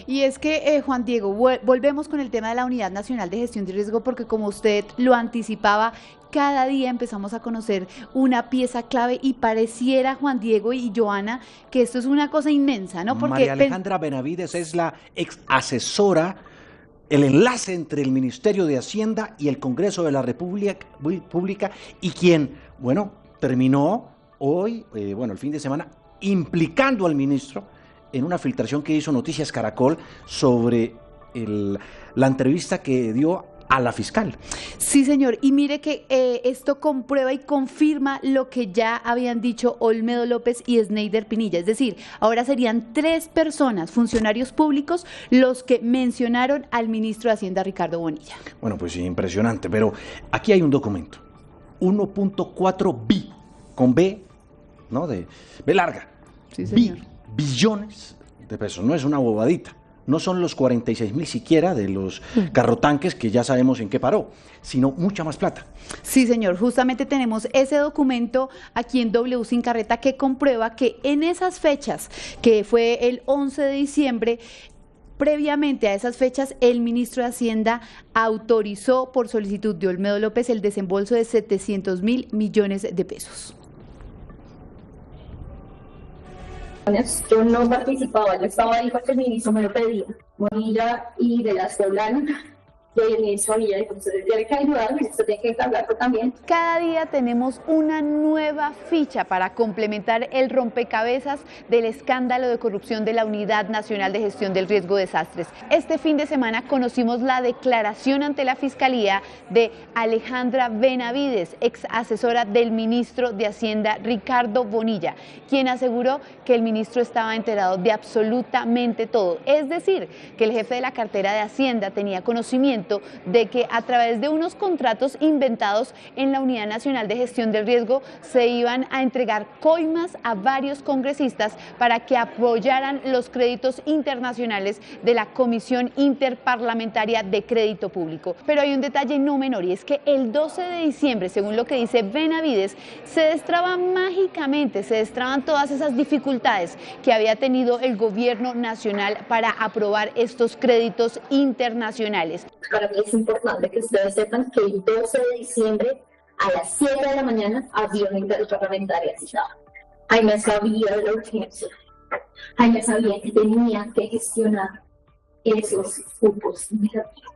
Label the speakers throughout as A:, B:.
A: Y es que, Juan Diego, volvemos con el tema de la Unidad Nacional de Gestión de Riesgo, porque como usted lo anticipaba, cada día empezamos a conocer una pieza clave y pareciera, Juan Diego y Joana, que esto es una cosa inmensa, ¿no? Porque
B: María Alejandra Benavides es la ex asesora, el enlace entre el Ministerio de Hacienda y el Congreso de la República y quien, bueno, terminó hoy, el fin de semana, implicando al ministro en una filtración que hizo Noticias Caracol sobre la entrevista que dio a la fiscal.
A: Sí, señor, y mire que esto comprueba y confirma lo que ya habían dicho Olmedo López y Sneider Pinilla, es decir, ahora serían 3 personas, funcionarios públicos, los que mencionaron al ministro de Hacienda, Ricardo Bonilla.
B: Bueno, pues sí, impresionante, pero aquí hay un documento, 1.4 bi, con B, ¿no? De B larga,
A: sí, señor.
B: Billones de pesos, no es una bobadita. No son los 46.000 siquiera de los carrotanques que ya sabemos en qué paró, sino mucha más plata.
A: Sí, señor, justamente tenemos ese documento aquí en W Sin Carreta que comprueba que en esas fechas, que fue el 11 de diciembre, previamente a esas fechas, el ministro de Hacienda autorizó por solicitud de Olmedo López el desembolso de 700.000 millones de pesos.
C: Yo no participaba, yo estaba ahí porque el ministro me lo pedía. Bonilla y de las que hablaron, el ministro Bonilla, entonces tiene que ayudar, el ministro tiene que hablar también.
A: Cada día tenemos una nueva ficha para complementar el rompecabezas del escándalo de corrupción de la Unidad Nacional de Gestión del Riesgo de Desastres. Este fin de semana conocimos la declaración ante la Fiscalía de Alejandra Benavides, ex asesora del ministro de Hacienda, Ricardo Bonilla, quien aseguró que el ministro estaba enterado de absolutamente todo. Es decir, que el jefe de la cartera de Hacienda tenía conocimiento de que a través de unos contratos inventados en la Unidad Nacional de Gestión del Riesgo se iban a entregar coimas a varios congresistas para que apoyaran los créditos internacionales de la Comisión Interparlamentaria de Crédito Público. Pero hay un detalle no menor y es que el 12 de diciembre, según lo que dice Benavides, se destraba mágicamente, se destraban todas esas dificultades que había tenido el gobierno nacional para aprobar estos créditos internacionales.
C: Para mí es importante que ustedes sepan que el 12 de diciembre a las 7 de la mañana había una interparlamentaria citada. Jaime sabía de la urgencia. Jaime sabía que tenía que gestionar esos cupos negativos.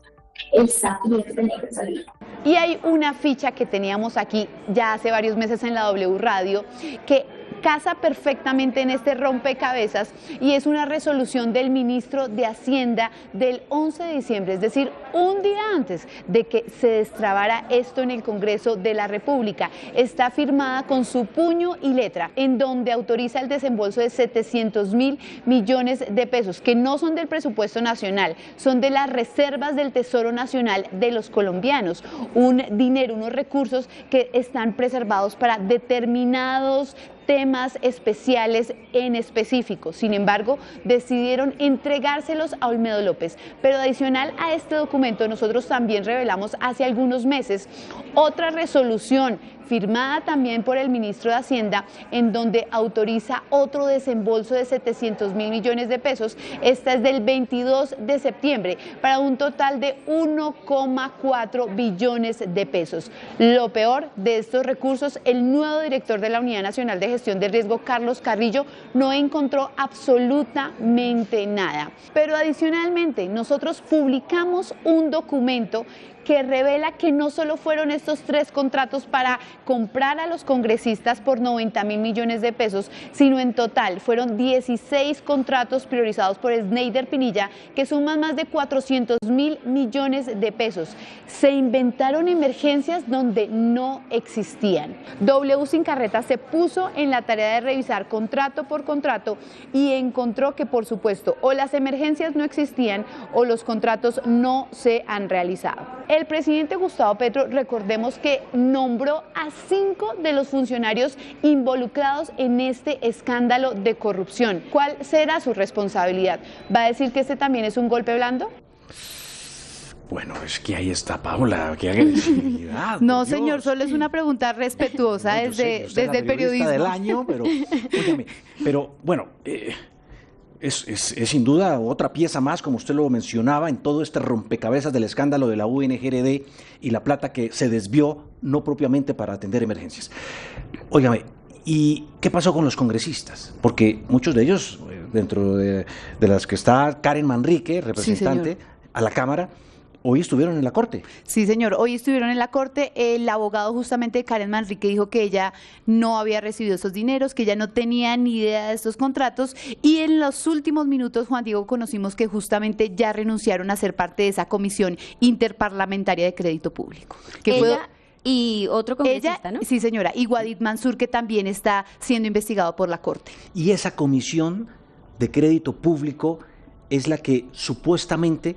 C: Él sabía que tenía que salir.
A: Y hay una ficha que teníamos aquí ya hace varios meses en la W Radio que casa perfectamente en este rompecabezas y es una resolución del ministro de Hacienda del 11 de diciembre, es decir, un día antes de que se destrabara esto en el Congreso de la República. Está firmada con su puño y letra, en donde autoriza el desembolso de 700.000 millones de pesos, que no son del presupuesto nacional, son de las reservas del Tesoro Nacional de los colombianos, un dinero, unos recursos que están preservados para determinados temas especiales en específico. Sin embargo, decidieron entregárselos a Olmedo López. Pero adicional a este documento, nosotros también revelamos hace algunos meses otra resolución firmada también por el ministro de Hacienda, en donde autoriza otro desembolso de 700.000 millones de pesos. Esta es del 22 de septiembre, para un total de 1,4 billones de pesos. Lo peor de estos recursos, el nuevo director de la Unidad Nacional de Gestión del Riesgo, Carlos Carrillo, no encontró absolutamente nada. Pero adicionalmente, nosotros publicamos un documento que revela que no solo fueron estos 3 contratos para comprar a los congresistas por 90.000 millones de pesos, sino en total fueron 16 contratos priorizados por Sneider Pinilla que suman más de 400.000 millones de pesos. Se inventaron emergencias donde no existían. W Sin Carreta se puso en la tarea de revisar contrato por contrato y encontró que, por supuesto, o las emergencias no existían o los contratos no se han realizado. El presidente Gustavo Petro, recordemos que nombró a 5 de los funcionarios involucrados en este escándalo de corrupción. ¿Cuál será su responsabilidad? ¿Va a decir que este también es un golpe blando?
B: Bueno, es que ahí está Paula, qué agresividad.
A: No, señor, solo es una pregunta respetuosa desde el periodismo
B: del año, pero, óyame, pero bueno, es sin duda otra pieza más, como usted lo mencionaba, en todo este rompecabezas del escándalo de la UNGRD y la plata que se desvió no propiamente para atender emergencias. Óigame, ¿y qué pasó con los congresistas? Porque muchos de ellos, dentro de las que está Karen Manrique, representante a la Cámara, hoy estuvieron en la Corte.
A: Sí, señor, hoy estuvieron en la Corte. El abogado justamente de Karen Manrique dijo que ella no había recibido esos dineros, que ella no tenía ni idea de estos contratos, y en los últimos minutos, Juan Diego, conocimos que justamente ya renunciaron a ser parte de esa Comisión Interparlamentaria de Crédito Público. Que
D: ella y otro congresista, ¿no?
A: Sí, señora, y Guadid Mansur, que también está siendo investigado por la Corte.
B: Y esa Comisión de Crédito Público es la que supuestamente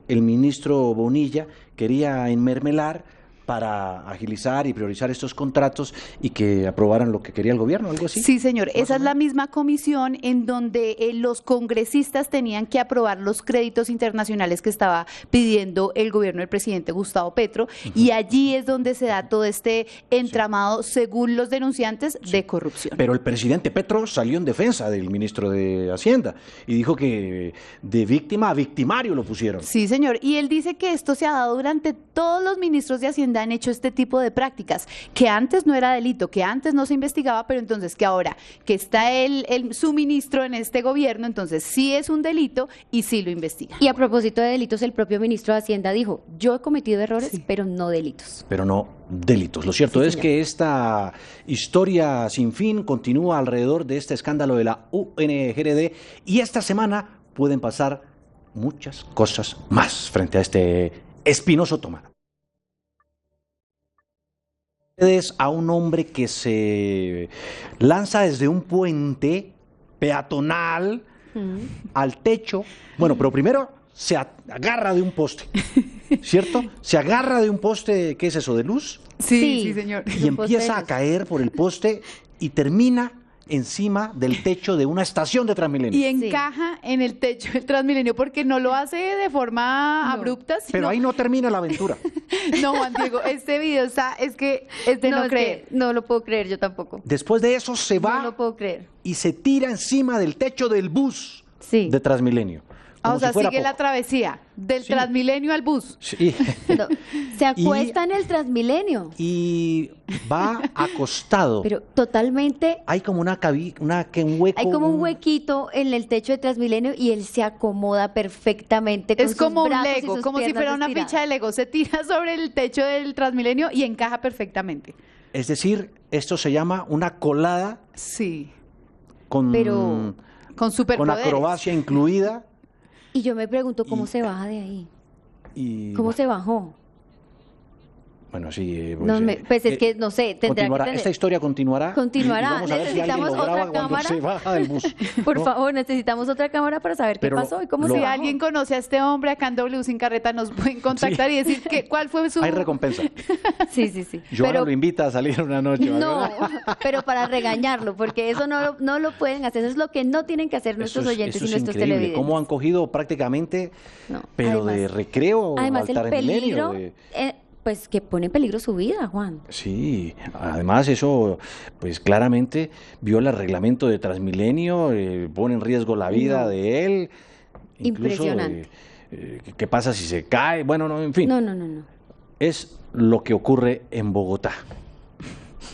B: el ministro Bonilla quería enmermelar para agilizar y priorizar estos contratos y que aprobaran lo que quería el gobierno, algo así.
A: Sí, señor, esa es la misma comisión en donde los congresistas tenían que aprobar los créditos internacionales que estaba pidiendo el gobierno del presidente Gustavo Petro, y allí es donde se da todo este entramado, según los denunciantes, de corrupción.
B: Pero el presidente Petro salió en defensa del ministro de Hacienda y dijo que de víctima a victimario lo pusieron.
A: Sí, señor, y él dice que esto se ha dado durante todos los ministros de Hacienda han hecho este tipo de prácticas, que antes no era delito, que antes no se investigaba, pero entonces que ahora que está su ministro en este gobierno, entonces sí es un delito y sí lo investiga.
D: Y a propósito de delitos, el propio ministro de Hacienda dijo, yo he cometido errores, pero no delitos.
B: Pero no delitos. Lo cierto es que esta historia sin fin continúa alrededor de este escándalo de la UNGRD, y esta semana pueden pasar muchas cosas más frente a este espinoso tema. A un hombre que se lanza desde un puente peatonal al techo. Bueno, pero primero se agarra de un poste, ¿cierto? Se agarra de un poste, ¿qué es eso? ¿De luz?
A: Sí, señor.
B: Y empieza a caer por el poste y termina encima del techo de una estación de Transmilenio.
A: Y encaja en el techo del Transmilenio, porque no lo hace de forma abrupta.
B: Pero ahí no termina la aventura.
A: No, Juan Diego, este video es de no creer.
D: No lo puedo creer, yo tampoco.
B: Después de eso se va
D: No lo puedo creer.
B: y se tira encima del techo del bus de Transmilenio.
A: O sea, sigue la travesía del Transmilenio al bus.
B: Sí.
D: No, se acuesta en el Transmilenio.
B: Y va acostado.
D: Pero totalmente.
B: Hay como un hueco.
D: Hay como un huequito en el techo de Transmilenio y él se acomoda perfectamente con
A: es como
D: sus
A: un
D: brazos y
A: Lego,
D: sus
A: como si fuera una
D: estiradas.
A: ficha de Lego. Se tira sobre el techo del Transmilenio y encaja perfectamente.
B: Es decir, esto se llama una colada.
A: Sí.
B: Con
A: superpoderes.
B: Con acrobacia incluida.
D: Y yo me pregunto cómo se baja de ahí. ¿Cómo se bajó?
B: Bueno, sí.
D: Pues es que no sé, tendrá que tener...
B: Esta historia continuará.
D: Continuará.
B: Y vamos a ver si alguien lo graba cuando se baja del bus.
D: Por favor, necesitamos otra cámara para saber qué pasó y cómo se bajó.
A: Si alguien conoce a este hombre acá en W Sin Carreta, nos pueden contactar y decir cuál fue su...
B: Hay recompensa.
D: Sí.
B: Joana lo invita a salir una noche.
D: No, pero para regañarlo, porque eso no lo pueden hacer. Eso es lo que no tienen que hacer nuestros oyentes y nuestros televidentes.
B: ¿Cómo han cogido prácticamente, pero además, de recreo
D: además
B: al Transmilenio?
D: El peligro... Pues que pone en peligro su vida, Juan.
B: Sí, además eso, pues claramente viola el reglamento de Transmilenio, pone en riesgo la vida de él.
D: Impresionante.
B: ¿Qué pasa si se cae? Bueno, no, en fin.
D: No.
B: Es lo que ocurre en Bogotá.